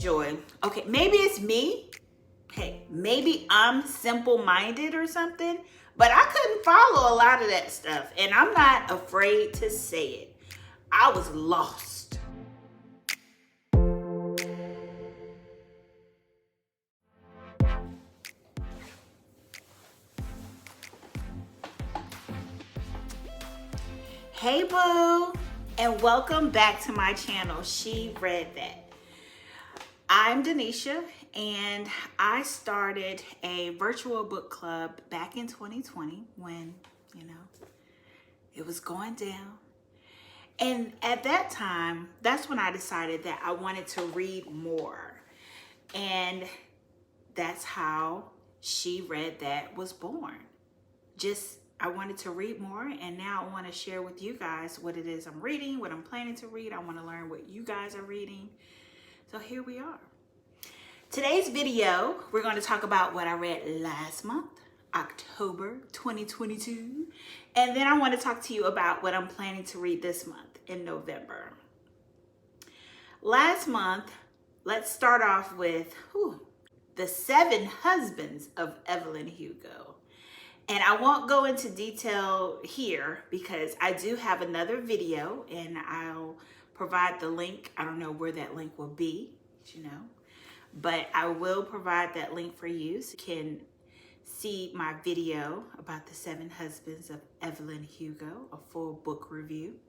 Joy. Okay, maybe it's me. Hey, maybe I'm simple-minded or something, but I couldn't follow a lot of that stuff, and I'm not afraid to say it. I was lost. Hey boo, and welcome back to my channel, She Read That. I'm Denisha, and I started a virtual book club back in 2020 when, it was going down. And at that time, that's when I decided that I wanted to read more. And that's how She Read That was born. I wanted to read more, and now I want to share with you guys what it is I'm reading, what I'm planning to read. I want to learn what you guys are reading. So here we are. Today's video, we're going to talk about what I read last month, October 2022. And then I want to talk to you about what I'm planning to read this month in November. Last month, let's start off with The 7 Husbands of Evelyn Hugo. And I won't go into detail here because I do have another video and I'll provide the link. I don't know where that link will be, but I will provide that link for you so you can see my video about The 7 Husbands of Evelyn Hugo, a full book review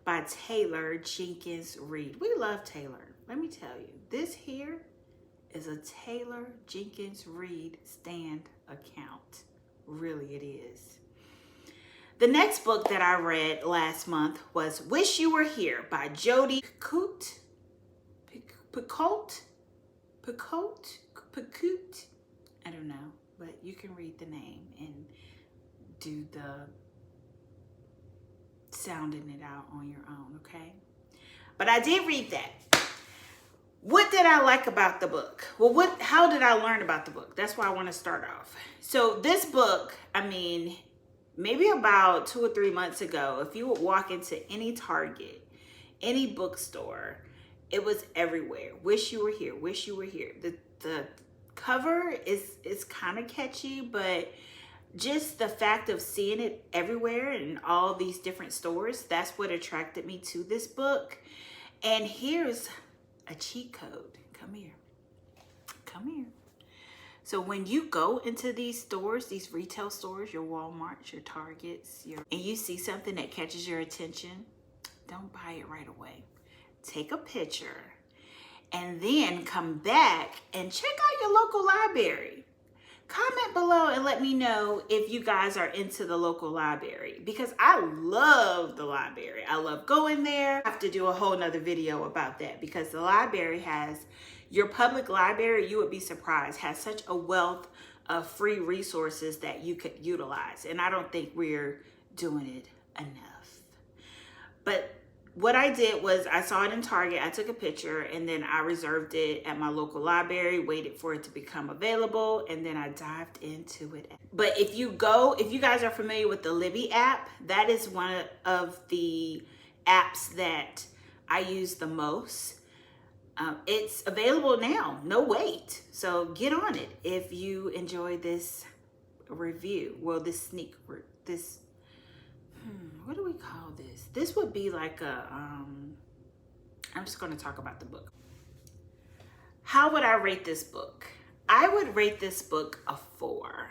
by Taylor Jenkins Reid. We love Taylor. Let me tell you, this here is a Taylor Jenkins Reid stand account. Really, it is. The next book that I read last month was Wish You Were Here by Jodi. Picoult. I don't know, but you can read the name and do the sounding it out on your own, okay? But I did read that. What did I like about the book? Well, how did I learn about the book? That's why I want to start off. So this book, maybe about 2 or 3 months ago, if you would walk into any Target, any bookstore, it was everywhere. Wish You Were Here, Wish You Were Here. The cover is kind of catchy, but just the fact of seeing it everywhere in all these different stores, that's what attracted me to this book. And here's a cheat code. Come here. So when you go into these stores, these retail stores, your Walmarts, your Targets, and you see something that catches your attention, don't buy it right away. Take a picture and then come back and check out your local library. Comment below and let me know if you guys are into the local library, because I love the library. I love going there. I have to do a whole nother video about that because the library your public library, you would be surprised, has such a wealth of free resources that you could utilize. And I don't think we're doing it enough. But what I did was I saw it in Target, I took a picture, and then I reserved it at my local library, waited for it to become available, and then I dived into it. But if you guys are familiar with the Libby app, that is one of the apps that I use the most. It's available now, no wait. So get on it if you enjoy this review. Well, what do we call this? This would be like I'm just going to talk about the book. How would I rate this book? I would rate this book a 4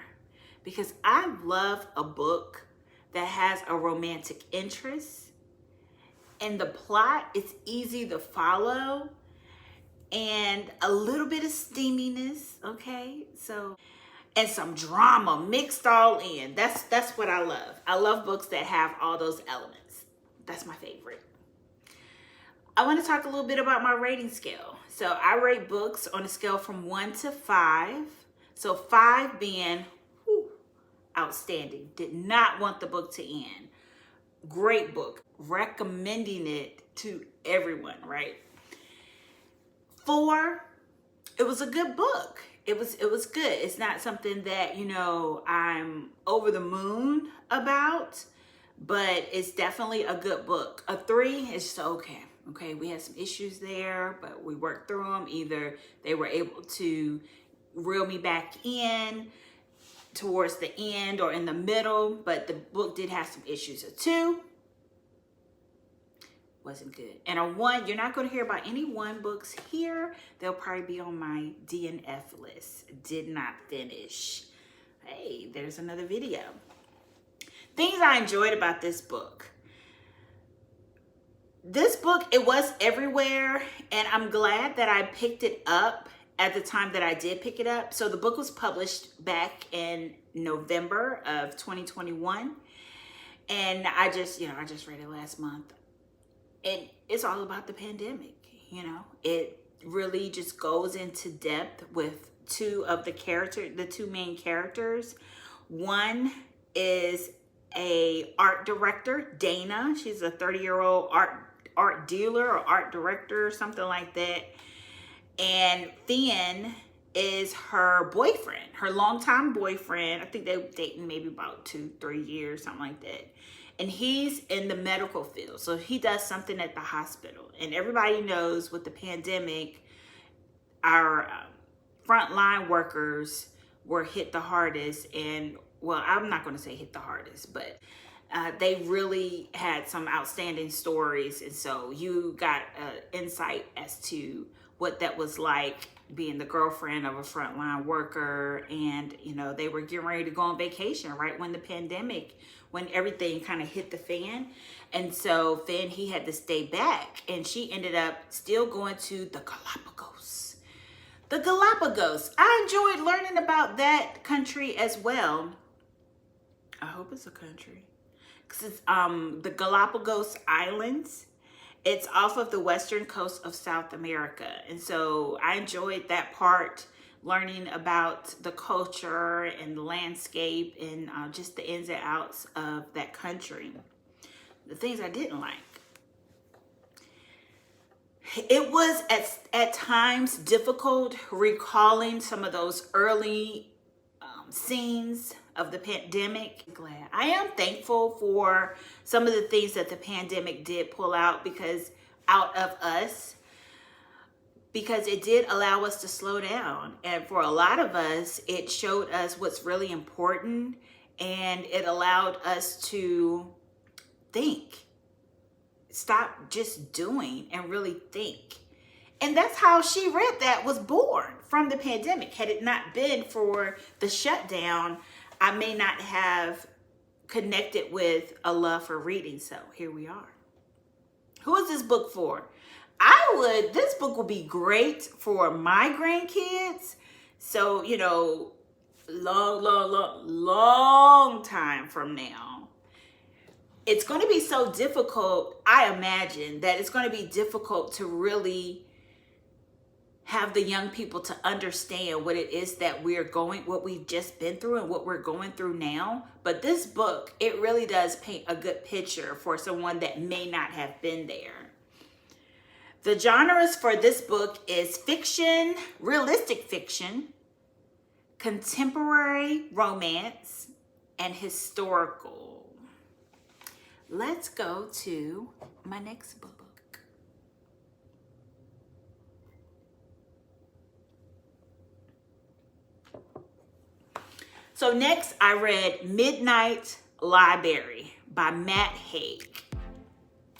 because I love a book that has a romantic interest and the plot is easy to follow and a little bit of steaminess, okay? And some drama mixed all in. That's what I love. I love books that have all those elements. That's my favorite. I want to talk a little bit about my rating scale. So I rate books on a scale from 1 to 5. So 5 being outstanding. Did not want the book to end. Great book. Recommending it to everyone, right? 4, it was a good book. It was good. It's not something that, I'm over the moon about, but it's definitely a good book. A 3 is just okay. Okay, we had some issues there, but we worked through them. Either they were able to reel me back in towards the end or in the middle, but the book did have some issues. A 2 wasn't good. And a 1, you're not going to hear about any 1 books here. They'll probably be on my DNF list. Did not finish. Hey, there's another video. Things I enjoyed about this book. This book, it was everywhere, and I'm glad that I picked it up at the time that I did pick it up. So the book was published back in November of 2021, and I just read it last month. And it's all about the pandemic, you know. It really just goes into depth with the two main characters. One is a art director, Dana. She's a 30-year-old art dealer or art director or something like that. And Finn is her boyfriend, her longtime boyfriend. I think they were dating maybe about 2-3 years, something like that. And he's in the medical field. So he does something at the hospital. And everybody knows with the pandemic, our frontline workers were hit the hardest. And, well, I'm not going to say hit the hardest, but they really had some outstanding stories. And so you got insight as to what that was like, being the girlfriend of a frontline worker. And, you know, they were getting ready to go on vacation right when the pandemic, when everything kind of hit the fan. And so Finn, he had to stay back, and she ended up still going to the Galapagos. The Galapagos. I enjoyed learning about that country as well. I hope it's a country. Because it's the Galapagos Islands. It's off of the western coast of South America. And so I enjoyed that part, learning about the culture and the landscape and just the ins and outs of that country. The things I didn't like. It was at times difficult recalling some of those early scenes of the pandemic. Glad. I am thankful for some of the things that the pandemic did pull out out of us, because it did allow us to slow down. And for a lot of us, it showed us what's really important, and it allowed us to think. Stop just doing and really think. And that's how She Read That was born, from the pandemic. Had it not been for the shutdown, I may not have connected with a love for reading. So here we are. Who is this book for? This book will be great for my grandkids. So, you know, long time from now. It's going to be so difficult. I imagine that it's going to be difficult to really have the young people to understand what it is that what we've just been through and what we're going through now. But this book, it really does paint a good picture for someone that may not have been there. The genres for this book is fiction, realistic fiction, contemporary romance, and historical. Let's go to my next book. So next I read Midnight Library by Matt Haig.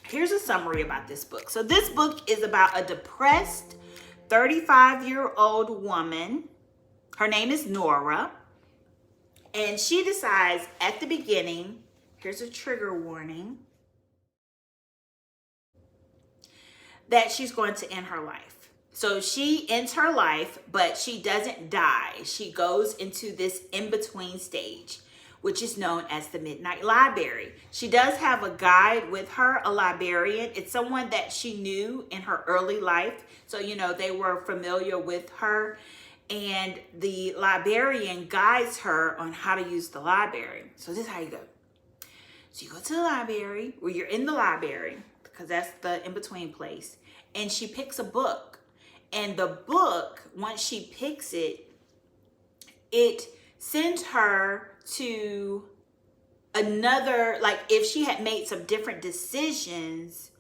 Here's a summary about this book. So this book is about a depressed 35-year-old woman. Her name is Nora. And she decides at the beginning, here's a trigger warning, that she's going to end her life. So she ends her life, but she doesn't die. She goes into this in-between stage, which is known as the Midnight Library. She does have a guide with her, a librarian. It's someone that she knew in her early life. So, you know, they were familiar with her. And the librarian guides her on how to use the library. So this is how you go. So you go to the library, or you're in the library, because that's the in-between place. And she picks a book. And the book, once she picks it, it sends her to another, like if she had made some different decisions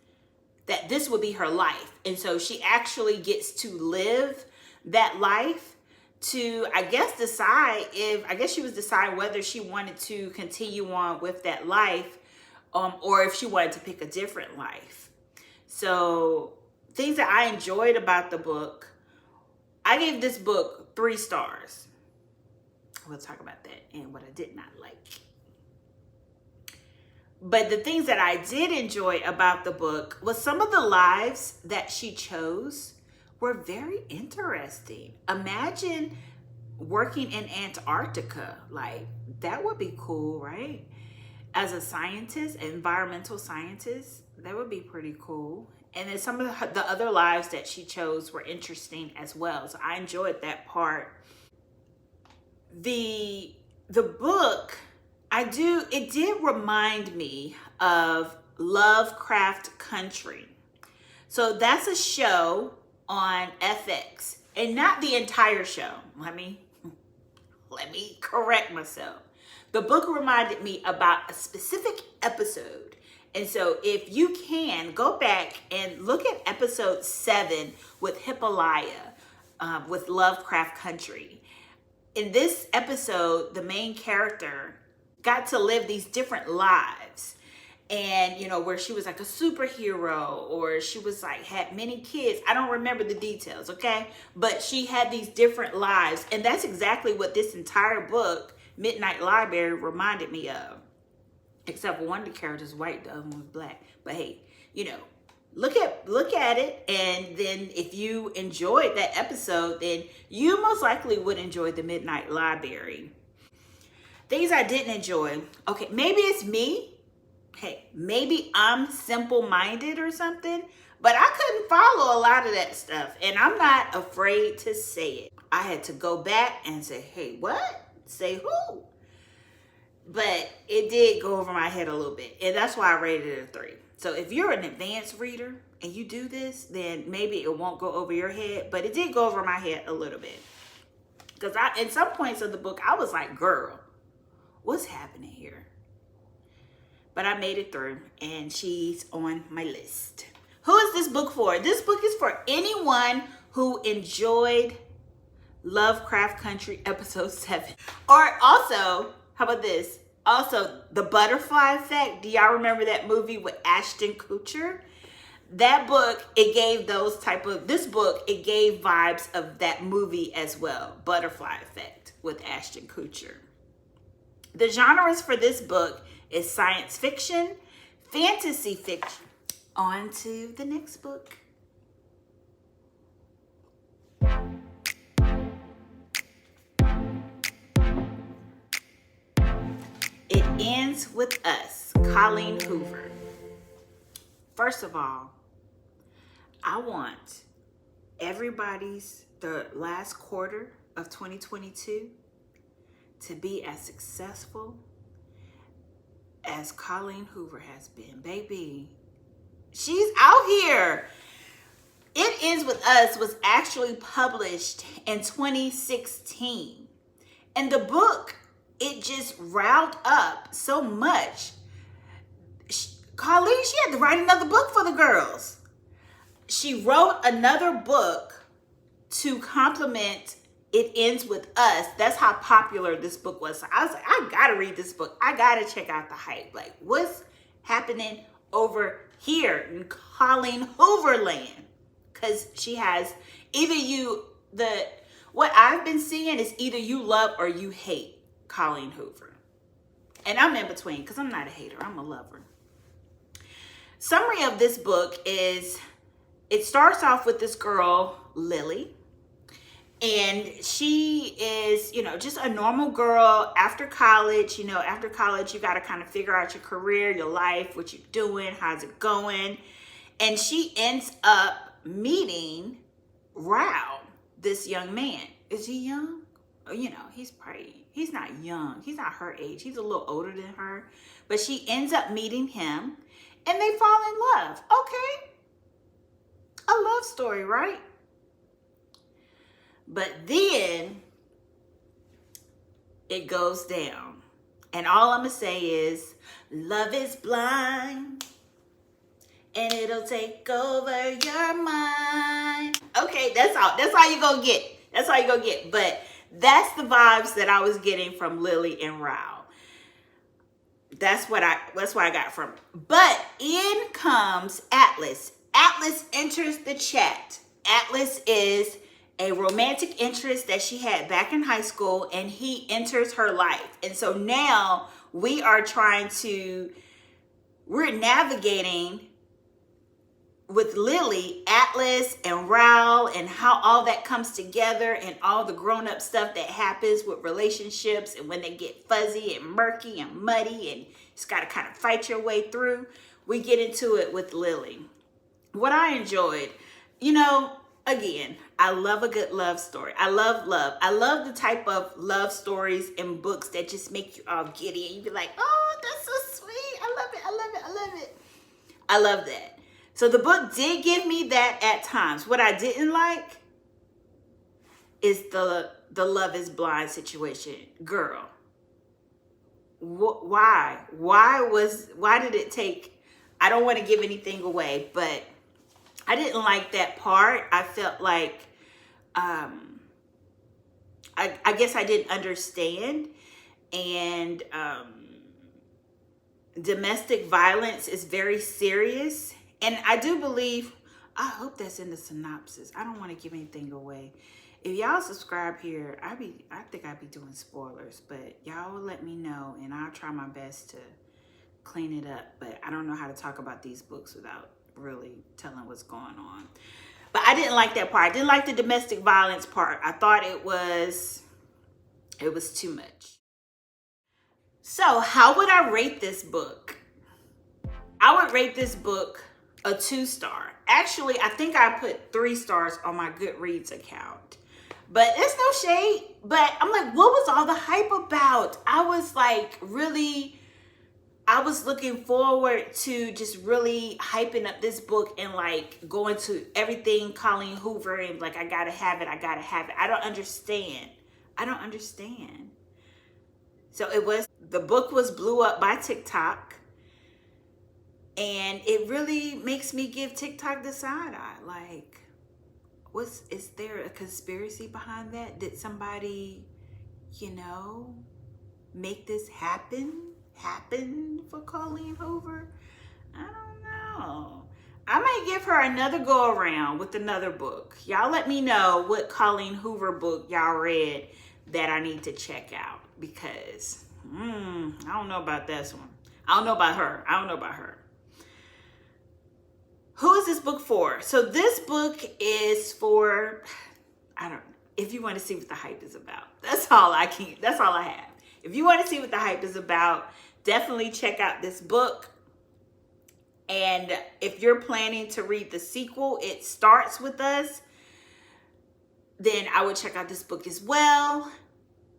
that this would be her life. And so she actually gets to live that life to, I guess she was deciding whether she wanted to continue on with that life, or if she wanted to pick a different life. So things that I enjoyed about the book, I gave this book 3 stars. We'll talk about that and what I did not like. But the things that I did enjoy about the book was some of the lives that she chose were very interesting. Imagine working in Antarctica. Like, that would be cool, right? As a scientist, an environmental scientist, that would be pretty cool. And then some of the other lives that she chose were interesting as well. So I enjoyed that part. The book, it did remind me of Lovecraft Country. So that's a show on FX, and not the entire show. Let me correct myself. The book reminded me about a specific episode. And so if you can, go back and look at episode 7 with Hippolyta, with Lovecraft Country. In this episode, the main character got to live these different lives. And, you know, where she was like a superhero, or she was like, had many kids. I don't remember the details, okay? But she had these different lives. And that's exactly what this entire book, Midnight Library, reminded me of. Except for one of the characters white, the other one was black. But hey, you know, look at it. And then if you enjoyed that episode, then you most likely would enjoy the Midnight Library. Things I didn't enjoy. Okay, maybe it's me. Hey, maybe I'm simple-minded or something, but I couldn't follow a lot of that stuff, and I'm not afraid to say it. I had to go back and say, hey, what? Say who? But it did go over my head a little bit, and that's why I rated it a 3. So if you're an advanced reader and you do this, then maybe it won't go over your head, but it did go over my head a little bit. Because in some points of the book, I was like, girl, what's happening here? But I made it through, and she's on my list. Who is this book for? This book is for anyone who enjoyed Lovecraft Country episode 7. Or also, how about this? Also, The Butterfly Effect. Do y'all remember that movie with Ashton Kutcher? That book, it gave it gave vibes of that movie as well. Butterfly Effect with Ashton Kutcher. The genres for this book is science fiction, fantasy fiction. On to the next book. It Ends With Us, Colleen Hoover. First of all, I want the last quarter of 2022 to be as successful as Colleen Hoover has been. Baby, she's out here. It Ends With Us was actually published in 2016. And the book, it just riled up so much. Colleen, she had to write another book for the girls. She wrote another book to complement It Ends With Us. That's how popular this book was. So I was like, I gotta read this book. I gotta check out the hype. Like, what's happening over here in Colleen Hoover land? Because she has what I've been seeing is either you love or you hate Colleen Hoover. And I'm in between because I'm not a hater. I'm a lover. Summary of this book is, it starts off with this girl, Lily. And she is, just a normal girl after college. After college, you got to kind of figure out your career, your life, what you're doing, how's it going. And she ends up meeting Rao, this young man. Is he young? He's not young. He's not her age. He's a little older than her. But she ends up meeting him and they fall in love. Okay. A love story, right? But then it goes down. And all I'm going to say is, love is blind. and it'll take over your mind. Okay, that's all you're gonna get. That's all you're gonna get. But that's the vibes that I was getting from Lily and Rao. That's what I got from it. But in comes Atlas. Atlas enters the chat. Atlas is a romantic interest that she had back in high school, and he enters her life. And so now we're navigating with Lily, Atlas, and Rao, and how all that comes together, and all the grown-up stuff that happens with relationships, and when they get fuzzy and murky and muddy, and you just got to kind of fight your way through. We get into it with Lily. What I enjoyed, again, I love a good love story. I love love. I love the type of love stories and books that just make you all giddy, and you be like, oh, that's so sweet. I love it. I love it. I love it. I love that. So the book did give me that at times. What I didn't like is the Love is Blind situation. Girl, why? Why did it take, I don't want to give anything away, but I didn't like that part. I felt like, I guess I didn't understand. And domestic violence is very serious. And I do believe, I hope that's in the synopsis. I don't want to give anything away. If y'all subscribe here, I think I'd be doing spoilers, but y'all will let me know, and I'll try my best to clean it up. But I don't know how to talk about these books without really telling what's going on. But I didn't like that part. I didn't like the domestic violence part. I thought it was too much. So how would I rate this book? I would rate this book a 2-star. Actually, I think I put 3 stars on my Goodreads account. But it's no shade. But I'm like, what was all the hype about? I was looking forward to just really hyping up this book and like going to everything Colleen Hoover and like, I gotta have it. I don't understand. So the book was blew up by TikTok. And it really makes me give TikTok the side eye. Like, is there a conspiracy behind that? Did somebody, make this happen for Colleen Hoover? I don't know. I might give her another go around with another book. Y'all let me know what Colleen Hoover book y'all read that I need to check out, because I don't know about this one. I don't know about her. Who is this book for? So this book is for, if you want to see what the hype is about. That's all I have. If you want to see what the hype is about, definitely check out this book. And if you're planning to read the sequel, It Starts With Us, then I would check out this book as well.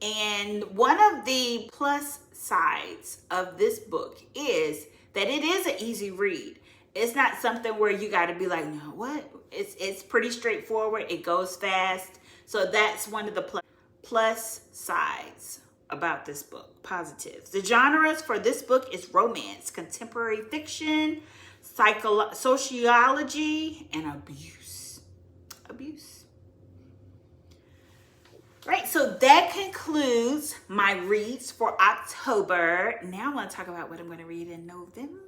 And one of the plus sides of this book is that it is an easy read. It's not something where you got to be like, no, what? It's pretty straightforward. It goes fast. So that's one of the plus sides about this book. Positives. The genres for this book is romance, contemporary fiction, sociology, and abuse. Right, so that concludes my reads for October. Now I want to talk about what I'm going to read in November.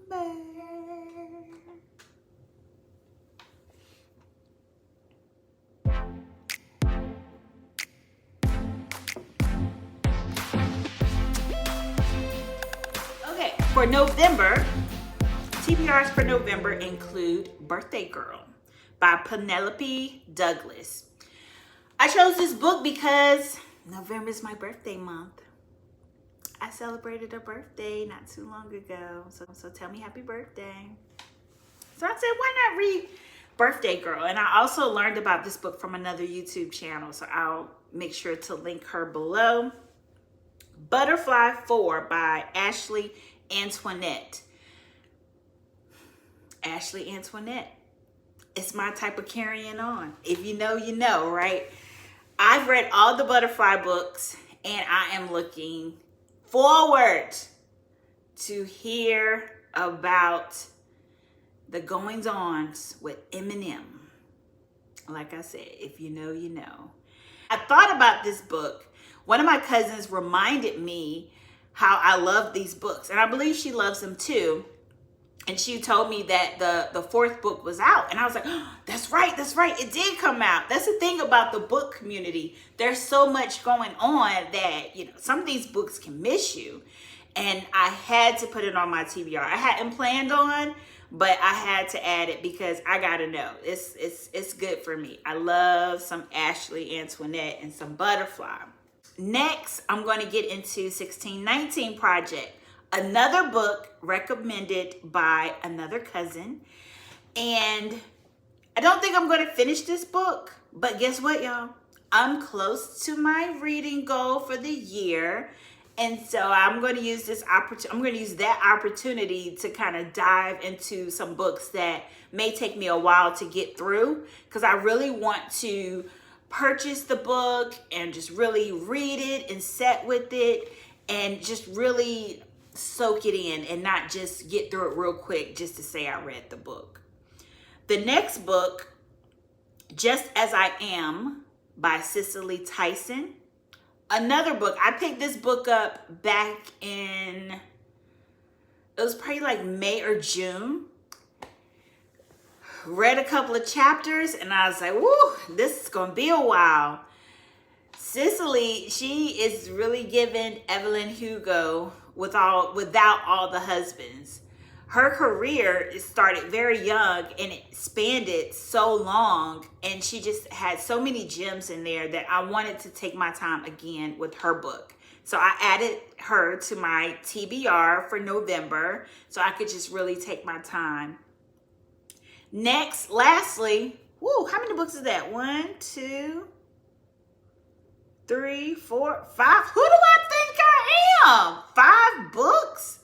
Okay, for November, TBRs for November include Birthday Girl by Penelope Douglas. I chose this book because November is my birthday month. I celebrated a birthday not too long ago. So tell me happy birthday. So I said, why not read Birthday Girl? And I also learned about this book from another YouTube channel. So I'll make sure to link her below. Butterfly 4 by Ashley Antoinette. Ashley Antoinette. It's my type of carrying on. If you know, you know, right? I've read all the Butterfly books, and I am looking forward to hear about The Goings-Ons with Eminem. Like I said, if you know, you know. I thought about this book. One of my cousins reminded me how I love these books, and I believe she loves them too. And she told me that the fourth book was out, and I was like, oh, that's right, it did come out. That's the thing about the book community. There's so much going on that, you know, some of these books can miss you. And I had to put it on my TBR. I hadn't planned on, but I had to add it because I gotta know. It's good for me. I love some Ashley, Antoinette, and some Butterfly. Next, I'm going to get into 1619 Project, another book recommended by another cousin. And I don't think I'm going to finish this book, but guess what, y'all? I'm close to my reading goal for the year. And so I'm going to use this opportunity. I'm going to use that opportunity to kind of dive into some books that may take me a while to get through, because I really want to purchase the book and just really read it and sit with it and just really soak it in and not just get through it real quick just to say I read the book. The next book, Just As I Am by Cicely Tyson. Another book. I picked this book up back in, it was probably like May or June. Read a couple of chapters and I was like, woo, this is going to be a while. Cicely, she is really giving Evelyn Hugo without all the husbands. Her career started very young and it spanned so long, and she just had so many gems in there that I wanted to take my time again with her book. So I added her to my TBR for November so I could just really take my time. Next, lastly, woo, how many books is that? 1, 2, 3, 4, 5. Who do I think I am? 5 books?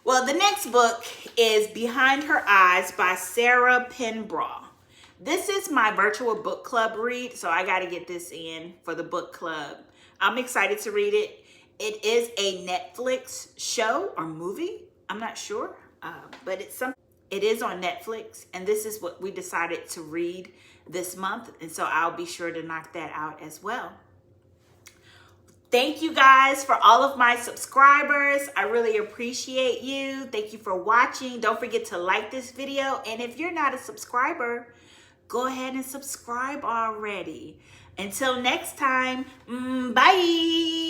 Well, the next book is Behind Her Eyes by Sarah Pinborough. This is my virtual book club read, so I got to get this in for the book club. I'm excited to read it. It is a Netflix show or movie. I'm not sure, but it's something. It is on Netflix, and this is what we decided to read this month, and so I'll be sure to knock that out as well. Thank you guys for all of my subscribers. I really appreciate you. Thank you for watching. Don't forget to like this video, and if you're not a subscriber, go ahead and subscribe already. Until next time, bye.